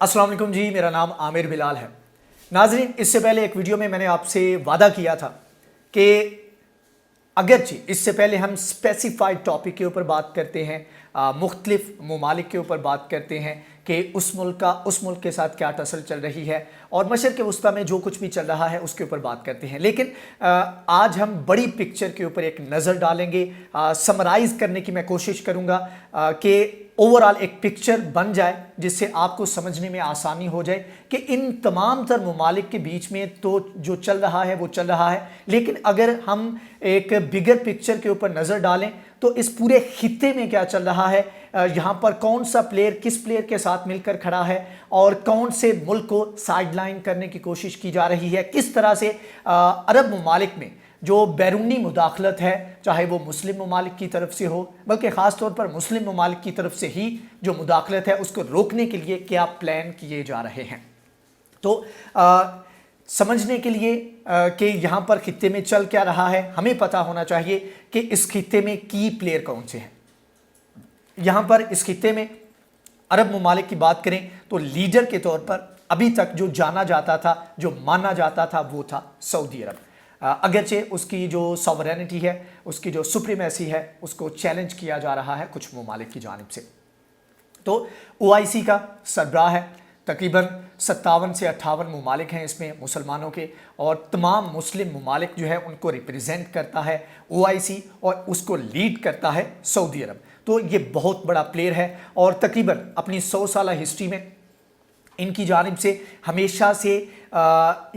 अस्सलाम वालेकुम जी, मेरा नाम आमिर बिलाल है। नाजरीन, इससे पहले एक वीडियो में मैंने आपसे वादा किया था कि अगरचे इससे पहले हम स्पेसिफाइड टॉपिक के ऊपर बात करते हैं, मुख्तलिफ ममालिक के ऊपर बात करते हैं कि उस मुल्क के साथ क्या टसल चल रही है और मशरक़ वस्ता में जो कुछ भी चल रहा है उसके ऊपर बात करते हैं। लेकिन आज हम बड़ी पिक्चर के ऊपर एक नज़र डालेंगे, समराइज़ करने की मैं कोशिश करूँगा कि ओवरऑल एक पिक्चर बन जाए जिससे आपको समझने में आसानी हो जाए कि इन तमाम तर ममालिक के बीच में तो जो चल रहा है वो चल रहा है, लेकिन अगर हम एक बिगर पिक्चर के ऊपर नज़र डालें तो इस पूरे खित्ते में क्या चल रहा है, यहाँ पर कौन सा प्लेयर किस प्लेयर के साथ मिलकर खड़ा है और कौन से मुल्क को साइडलाइन करने की कोशिश की जा रही है, किस तरह से अरब ममालिक में जो बैरूनी मुदाखलत है, चाहे वो मुस्लिम ममालिक की तरफ से हो, बल्कि ख़ास तौर पर मुस्लिम ममालिक की तरफ से ही जो मुदाखलत है उसको रोकने के लिए क्या प्लान किए जा रहे हैं। तो समझने के लिए कि यहाँ पर खित्ते में चल क्या रहा है, हमें पता होना चाहिए कि इस खित्ते में की प्लेयर कौन से हैं। यहाँ पर इस खित्ते में अरब ममालिक की बात करें तो लीडर के तौर पर अभी तक जो जाना जाता था, जो माना जाता था, वो था सऊदी अरब। अगरचे उसकी जो सॉवरेनिटी है, उसकी जो सुप्रीमेसी है, उसको चैलेंज किया जा रहा है कुछ ममालिक की जानिब से। तो OIC का सरबराह है, तकरीबन 57 से 58 ममालिक हैं इसमें मुसलमानों के, और तमाम मुस्लिम ममालिक जो है उनको रिप्रेजेंट करता है OIC और उसको लीड करता है सऊदी अरब। तो ये बहुत बड़ा प्लेयर है और तकरीबन अपनी 100 साल हिस्ट्री में इनकी जानिब से हमेशा से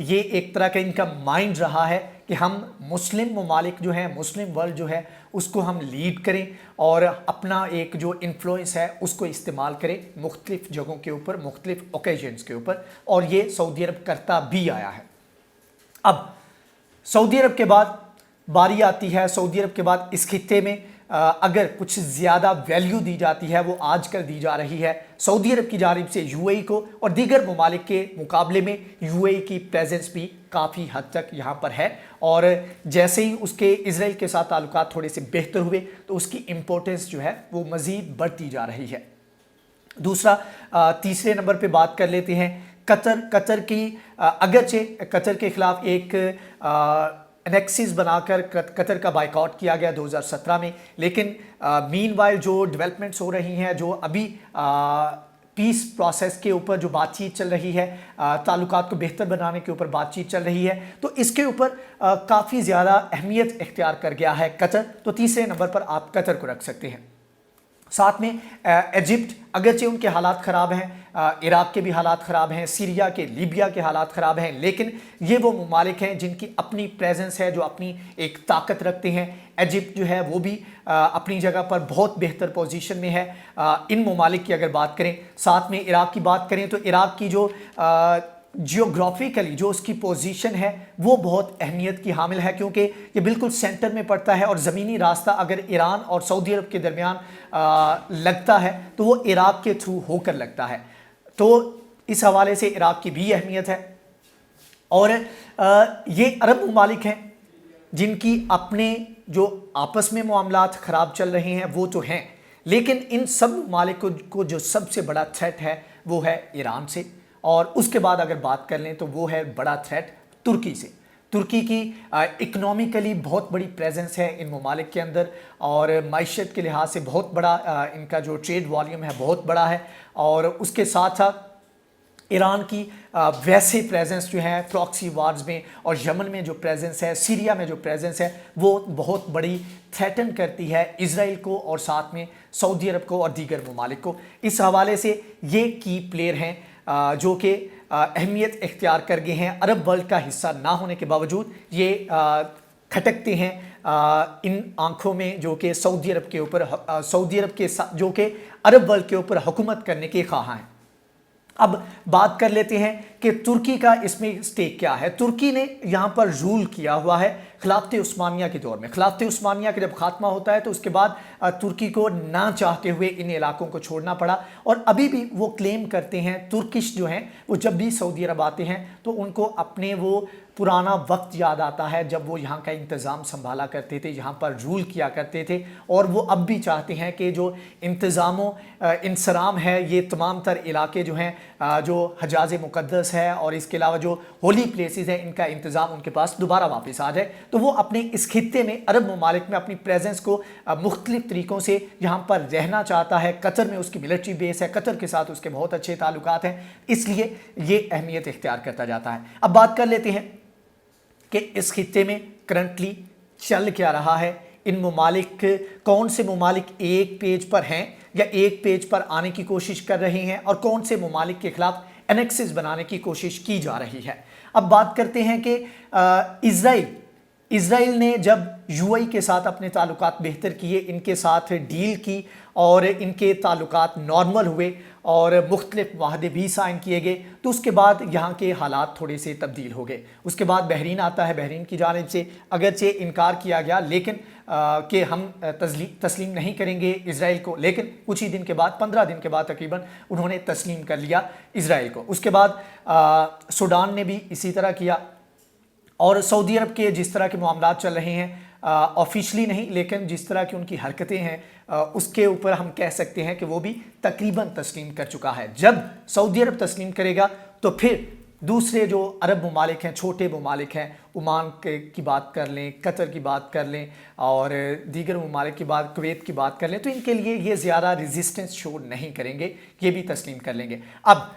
ये एक तरह का इनका माइंड रहा है कि हम मुस्लिम ममालिक जो हैं, मुस्लिम वर्ल्ड जो है उसको हम लीड करें और अपना एक जो इन्फ्लुएंस है उसको इस्तेमाल करें मुख्तलिफ जगहों के ऊपर, मुख्तलिफ ओकेजन्स के ऊपर, और ये सऊदी अरब करता भी आया है। अब सऊदी अरब के बाद बारी आती है, सऊदी अरब के बाद इस खित्ते में अगर कुछ ज़्यादा वैल्यू दी जाती है वो आजकल दी जा रही है सऊदी अरब की जानिब से UAE को, और दीगर ममालिक के मुकाबले में UAE की प्रेजेंस भी काफ़ी हद तक यहाँ पर है। और जैसे ही उसके इजराइल के साथ ताल्लुकात थोड़े से बेहतर हुए तो उसकी इम्पोर्टेंस जो है वो मज़ीद बढ़ती जा रही है। दूसरा, तीसरे नंबर पे बात कर लेते हैं कतर की। अगरचे कतर के ख़िलाफ़ एक एनेक्सिस बनाकर कतर का बाइकआउट किया गया 2017 में, लेकिन मीनवाइल जो डेवलपमेंट्स हो रही हैं, जो अभी पीस प्रोसेस के ऊपर जो बातचीत चल रही है, ताल्लुकात को बेहतर बनाने के ऊपर बातचीत चल रही है, तो इसके ऊपर काफ़ी ज़्यादा अहमियत इख्तियार कर गया है कतर। तो तीसरे नंबर पर आप कतर को रख सकते हैं। साथ में इजिप्ट, अगरचे उनके हालात ख़राब हैं, इराक़ के भी हालात ख़राब हैं, सीरिया के, लीबिया के हालात ख़राब हैं, लेकिन ये वो ममालिक हैं जिनकी अपनी प्रेजेंस है, जो अपनी एक ताकत रखते हैं। इजिप्ट जो है वो भी अपनी जगह पर बहुत बेहतर पोजीशन में है। इन ममालिक की अगर बात करें, साथ में इराक़ की बात करें तो इराक़ की जो जियोग्राफिकली जो उसकी पोजीशन है वो बहुत अहमियत की हामिल है, क्योंकि ये बिल्कुल सेंटर में पड़ता है और ज़मीनी रास्ता अगर ईरान और सऊदी अरब के दरमियान लगता है तो वो इराक़ के थ्रू होकर लगता है। तो इस हवाले से इराक़ की भी अहमियत है। और ये अरब ममालिक हैं जिनकी अपने जो आपस में मामलात ख़राब चल रहे हैं वो तो हैं, लेकिन इन सब ममालिक को जो सबसे बड़ा थ्रेट है वो है ईरान से, और उसके बाद अगर बात कर लें तो वो है बड़ा थ्रेट तुर्की से। तुर्की की इकनॉमिकली बहुत बड़ी प्रेजेंस है इन ममालिक के अंदर, और मईशत के लिहाज से बहुत बड़ा इनका जो ट्रेड वॉल्यूम है बहुत बड़ा है। और उसके साथ साथ ईरान की वैसे प्रेजेंस जो है प्रॉक्सी वार्स में, और यमन में जो प्रेजेंस है, सीरिया में जो प्रेजेंस है, वो बहुत बड़ी थ्रेटन करती है इजराइल को और साथ में सऊदी अरब को और दीगर ममालिक को। इस हवाले से ये की प्लेयर हैं जो कि अहमियत इख्तियार कर गए हैं। अरब वर्ल्ड का हिस्सा ना होने के बावजूद ये खटकते हैं इन आंखों में जो कि सऊदी अरब के ऊपर, सऊदी अरब के जो कि अरब वर्ल्ड के ऊपर हुकूमत करने के ख्वाह हैं। अब बात कर लेते हैं कि तुर्की का इसमें स्टेक क्या है। तुर्की ने यहाँ पर रूल किया हुआ है खिलाफत उस्मानिया के दौर में। खिलाफत उस्मानिया का जब खात्मा होता है तो उसके बाद तुर्की को ना चाहते हुए इन इलाकों को छोड़ना पड़ा, और अभी भी वो क्लेम करते हैं, तुर्किश जो हैं वो जब भी सऊदी अरब आते हैं तो उनको अपने वो पुराना वक्त याद आता है जब वो यहाँ का इंतज़ाम संभाला करते थे, यहाँ पर रूल किया करते थे, और वो अब भी चाहते हैं कि जो इंतज़ामों इंसराम है, ये तमाम तर इलाके जो हैं, जो हजाज मुक़द्दस है और इसके अलावा जो होली प्लेसेस हैं, इनका इंतज़ाम उनके पास दोबारा वापस आ जाए। तो वो अपने इस खित्ते में, अरब ममालिक में अपनी प्रेजेंस को मुख्तलिफ तरीक़ों से यहाँ पर रहना चाहता है। कतर में उसकी मिलिट्री बेस है, कतर के साथ उसके बहुत अच्छे ताल्लुकात हैं, इसलिए ये अहमियत इख्तियार करता जाता है। अब बात कर लेते हैं कि इस खित्ते में करंटली चल क्या रहा है, इन ममालिक, कौन से ममालिक एक पेज पर हैं या एक पेज पर आने की कोशिश कर रहे हैं, और कौन से ममालिक के खिलाफ एनेक्सेस बनाने की कोशिश की जा रही है। अब बात करते हैं कि इज़राइल ने जब यूएई के साथ अपने ताल्लुकात बेहतर किए, इनके साथ डील की और इनके ताल्लुकात नॉर्मल हुए और मुख्तलिफ वादे भी साइन किए गए, तो उसके बाद यहाँ के हालात थोड़े से तब्दील हो गए। उसके बाद बहरीन आता है, बहरीन की जानिब से अगरचे इनकार किया गया लेकिन कि हम तस्लीम नहीं करेंगे इज़राइल को, लेकिन कुछ ही दिन के बाद, 15 दिन के बाद तकरीबन उन्होंने तस्लीम कर लिया इज़राइल को। उसके बाद सूडान ने भी इसी तरह किया, और सऊदी अरब के जिस तरह के मामलात चल रहे हैं, ऑफिशियली नहीं लेकिन जिस तरह की उनकी हरकतें हैं, उसके ऊपर हम कह सकते हैं कि वो भी तकरीबन तस्लीम कर चुका है। जब सऊदी अरब तस्लीम करेगा तो फिर दूसरे जो अरब ममालिक हैं, छोटे ममालिक हैं, ओमान की बात कर लें, कतर की बात कर लें और दीगर ममालिक की बात, कुवैत की बात कर लें, तो इनके लिए ये ज़्यादा रेजिस्टेंस शो नहीं करेंगे, ये भी तस्लीम कर लेंगे। अब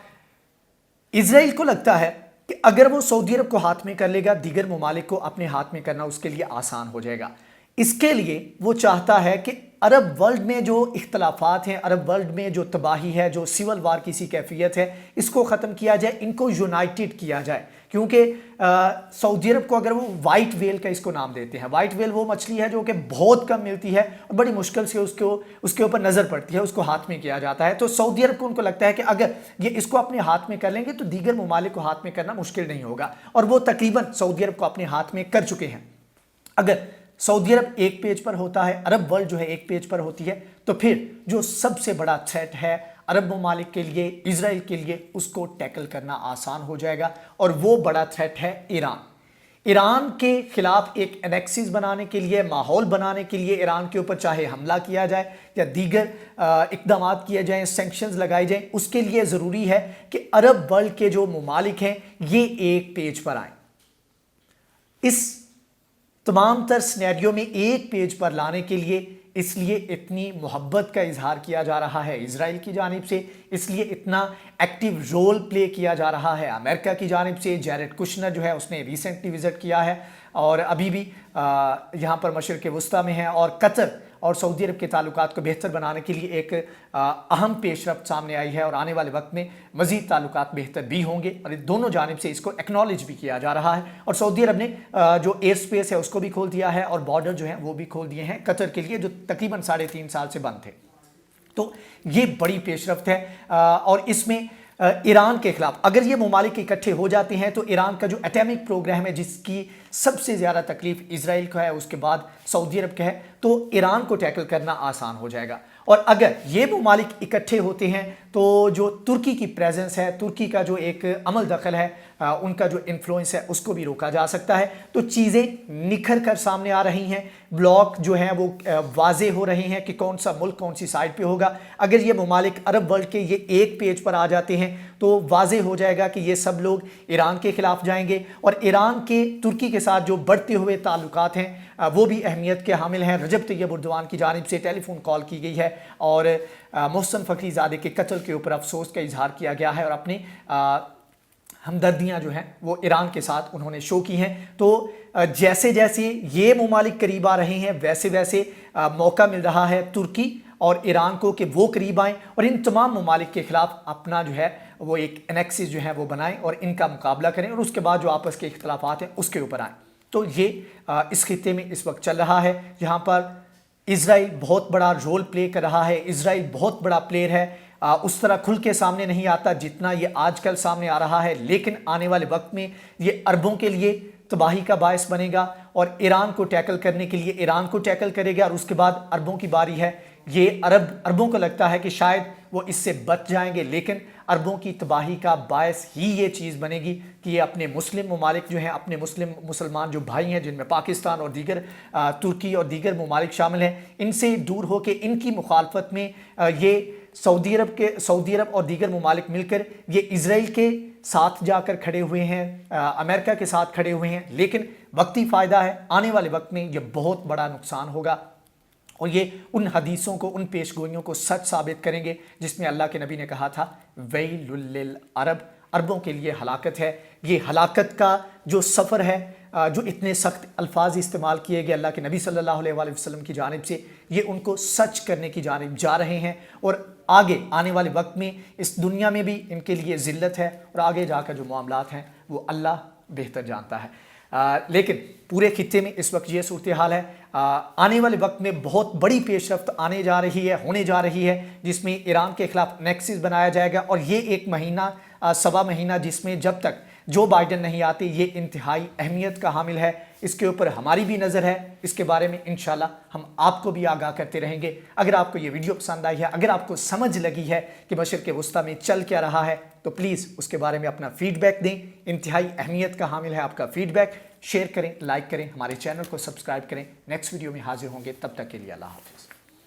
इज़राइल को लगता है कि अगर वो सऊदी अरब को हाथ में कर लेगा, दीगर ममालिक को अपने हाथ में करना उसके लिए आसान हो जाएगा। इसके लिए वो चाहता है कि अरब वर्ल्ड में जो इख्तलाफात हैं, अरब वर्ल्ड में जो तबाही है, जो सिविल वार की सी कैफियत है, इसको ख़त्म किया जाए, इनको यूनाइटेड किया जाए। क्योंकि सऊदी अरब को अगर वो वाइट वेल का इसको नाम देते हैं, वाइट वेल वो मछली है जो कि बहुत कम मिलती है और बड़ी मुश्किल से उसके ऊपर नज़र पड़ती है, उसको हाथ में किया जाता है। तो सऊदी अरब को उनको लगता है कि अगर ये इसको अपने हाथ में कर लेंगे तो दीगर ममालिक को हाथ में करना मुश्किल नहीं होगा, और वो तकरीबन सऊदी अरब को अपने हाथ में कर चुके हैं। अगर सऊदी अरब एक पेज पर होता है, अरब वर्ल्ड जो है एक पेज पर होती है, तो फिर जो सबसे बड़ा थ्रेट है अरब ममालिक के लिए, इज़राइल के लिए, उसको टैकल करना आसान हो जाएगा, और वो बड़ा थ्रेट है ईरान। ईरान के खिलाफ एक एनेक्सिस बनाने के लिए, माहौल बनाने के लिए, ईरान के ऊपर चाहे हमला किया जाए या दीगर इक़दाम किए जाएं, सैंक्शंस लगाए जाएं, उसके लिए ज़रूरी है कि अरब वर्ल्ड के जो ममालिक हैं ये एक पेज पर आएँ। इस तमाम तर सिनेरियो में एक पेज पर लाने के लिए, इसलिए इतनी मोहब्बत का इजहार किया जा रहा है इज़राइल की जानिब से, इसलिए इतना एक्टिव रोल प्ले किया जा रहा है अमेरिका की जानिब से। जैरेड कुशनर जो है उसने रिसेंटली विज़िट किया है और अभी भी यहाँ पर मशरिक़ वुस्ता में है, और कतर और सऊदी अरब के ताल्लुकात को बेहतर बनाने के लिए एक अहम पेशरफ्त सामने आई है, और आने वाले वक्त में मज़ीद ताल्लुकात बेहतर भी होंगे, और दोनों जानिब से इसको एक्नॉलेज भी किया जा रहा है। और सऊदी अरब ने जो एयर स्पेस है उसको भी खोल दिया है, और बॉर्डर जो है वो भी खोल दिए हैं कतर के लिए, जो तकरीबन 3.5 साल से बंद थे। तो ये बड़ी पेशरफ्त है, और इसमें ईरान के खिलाफ अगर ये ममालिक इकट्ठे हो जाते हैं तो ईरान का जो एटॉमिक प्रोग्राम है, जिसकी सबसे ज़्यादा तकलीफ इज़राइल का है, उसके बाद सऊदी अरब का है, तो ईरान को टैकल करना आसान हो जाएगा। और अगर ये ममालिक इकट्ठे होते हैं तो जो तुर्की की प्रेजेंस है, तुर्की का जो एक अमल दखल है, उनका जो इन्फ्लुएंस है, उसको भी रोका जा सकता है। तो चीज़ें निखर कर सामने आ रही हैं, ब्लॉक जो हैं वो वाजे हो रहे हैं कि कौन सा मुल्क कौन सी साइड पे होगा। अगर ये ममालिक अरब वर्ल्ड के ये एक पेज पर आ जाते हैं तो वाजे हो जाएगा कि ये सब लोग ईरान के खिलाफ जाएंगे, और ईरान के तुर्की के साथ जो बढ़ते हुए ताल्लुकात हैं वो भी अहमियत के हामिल हैं। रजब तैयब एर्दोगान की जानिब से टेलीफोन कॉल की गई है और मोहसिन फ़खरीज़ादे के कत्ल के ऊपर अफसोस का इजहार किया गया है, और अपनी हमदर्दियाँ जो हैं वो ईरान के साथ उन्होंने शो की हैं। तो जैसे जैसे ये ममालिक करीब आ रहे हैं, वैसे वैसे मौका मिल रहा है तुर्की और ईरान को कि वो करीब आएँ और इन तमाम ममालिक के ख़िलाफ़ अपना जो है वो एक एनेक्सिस जो है वो बनाएं और इनका मुकाबला करें, और उसके बाद जो आपस के इख्तलाफात हैं उसके ऊपर आएँ। तो ये इस खित्ते में इस वक्त चल रहा है, जहाँ पर इज़राइल बहुत बड़ा रोल प्ले कर रहा है। इज़राइल बहुत बड़ा प्लेयर है, उस तरह खुल के सामने नहीं आता जितना ये आजकल सामने आ रहा है, लेकिन आने वाले वक्त में ये अरबों के लिए तबाही का बायस बनेगा और ईरान को टैकल करने के लिए ईरान को टैकल करेगा और उसके बाद अरबों की बारी है। ये अरबों को लगता है कि शायद वो इससे बच जाएंगे, लेकिन अरबों की तबाही का बायस ही ये चीज़ बनेगी कि ये अपने मुस्लिम ममालिक जो हैं, अपने मुसलमान जो भाई हैं जिनमें पाकिस्तान और दीगर तुर्की और दीगर ममालिक शामिल हैं, इनसे दूर होकर इनकी मुखालफत में ये सऊदी अरब और दीगर ममालिक मिलकर ये इजराइल के साथ जाकर खड़े हुए हैं, अमेरिका के साथ खड़े हुए हैं। लेकिन वक्ती फ़ायदा है, आने वाले वक्त में ये बहुत बड़ा नुकसान होगा और ये उन हदीसों को, उन पेशगोइयों को सच साबित करेंगे जिसमें अल्लाह के नबी ने कहा था वैलुल लिल अरब, अरबों के लिए हलाकत है। ये हलाकत का जो सफ़र है, जो इतने सख्त अल्फाज इस्तेमाल किए गए अल्लाह के नबी सल्लल्लाहु अलैहि वसल्लम की जानिब से, ये उनको सच करने की जानिब जा रहे हैं और आगे आने वाले वक्त में इस दुनिया में भी इनके लिए ज़िल्लत है और आगे जाकर जो मामलात हैं वो अल्लाह बेहतर जानता है। लेकिन पूरे खित्ते में इस वक्त ये सूरत हाल है। आने वाले वक्त में बहुत बड़ी पेशरफ्त आने जा रही है, होने जा रही है, जिसमें ईरान के खिलाफ नेक्सिस बनाया जाएगा और ये एक महीना सवा महीना जिसमें जब तक जो बाइडन नहीं आते, ये इंतहाई अहमियत का हामिल है। इसके ऊपर हमारी भी नज़र है, इसके बारे में इंशाल्लाह हम आपको भी आगाह करते रहेंगे। अगर आपको ये वीडियो पसंद आई है, अगर आपको समझ लगी है कि मशरिक़ वुस्ता में चल क्या रहा है, तो प्लीज़ उसके बारे में अपना फीडबैक दें। इंतहाई अहमियत का हामिल है आपका फीडबैक। शेयर करें, लाइक करें, हमारे चैनल को सब्सक्राइब करें। नेक्स्ट वीडियो में हाजिर होंगे, तब तक के लिए अल्लाह हाफ़िज़।